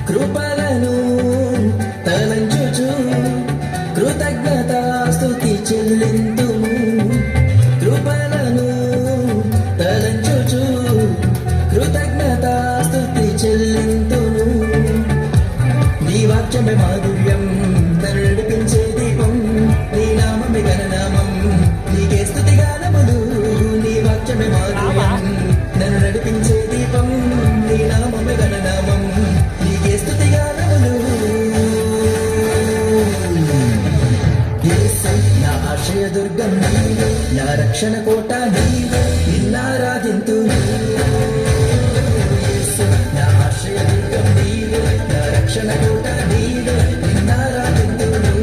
కృపలను తలంచుచు కృతజ్ఞతాస్తుతి చెల్లింతుము. కృపలను తలంచుచు కృతజ్ఞతాస్తుతి చెల్లింతుము. నీ వాక్యమే మాధుర్యం నన్ను నడిపించే దీపం. నీ నామమే గణనామం నీకే స్తుతి గానములు. నీ వాక్యమే మాధుర్యం నన్ను నడిపించే దీపం. నీ నామమే గణనామం నీకే స్తుతి గానములు. యేసు నా ఆశ్రయదుర్గం నీవే, నా రక్షణ కోట నీవే, నిన్నారాధింతును. యేసు నా ఆశ్రయదుర్గం నీవే, నా రక్షణ కోట నీవే, నిన్నారాధింతును.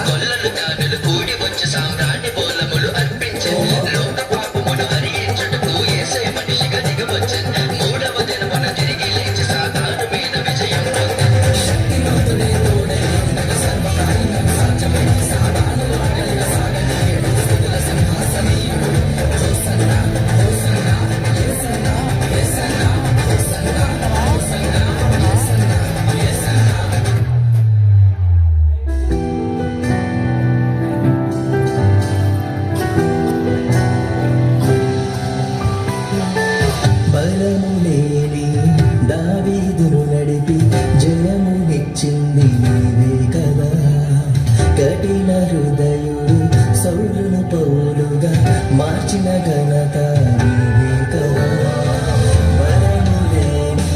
గొల్లలు దానులు కూడి వచ్చి సామ్రాణి బోలములు అర్పించే లోక పాపమును హరించుటకు యేసయ్య మనిషిగా దిగవచ్చే. మూడవ దినమున తిరిగి లేచి సాతాను మీద విజయం పొందే. బలము లేని దావీదును నడిపి జయమునిచ్చింది నీవే కదా. కఠిన హృదయుడు సౌలును పౌలుగా మార్చిన ఘనత నీవే కదా. బలము లేని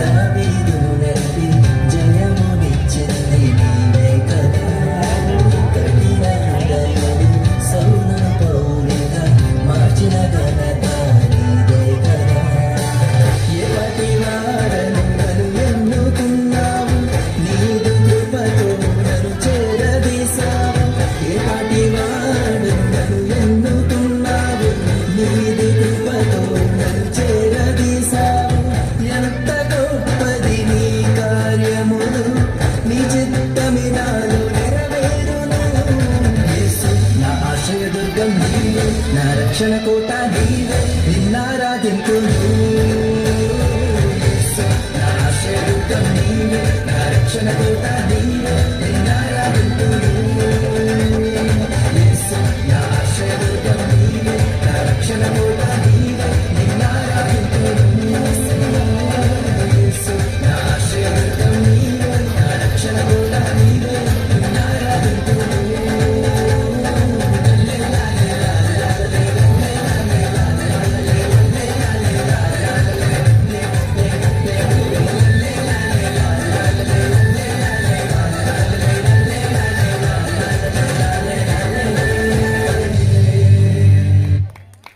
దావీదును నడిపి జయమునిచ్చింది నీవే కదా. కఠిన హృదయుడు సౌలును పౌలుగా మార్చిన ఘనత నీవే కదా. ఎప్పటి వాడను నన్ను ఎన్నుకున్నావు, నీదు కృపతో నన్ను చేరదీశావు. ఎప్పటి వాడను నన్ను ఎన్నుకున్నావు, నీదు కృపతో నన్ను చేరదీశావు. ఎంత గొప్పది నీ కార్యములు, నీ చిత్తమి నాలో నెరవేరును. యేసు నా ఆశ్రయదుర్గం నీవే, నా రక్షణ కోట నీవే, నిన్నారాధింతును.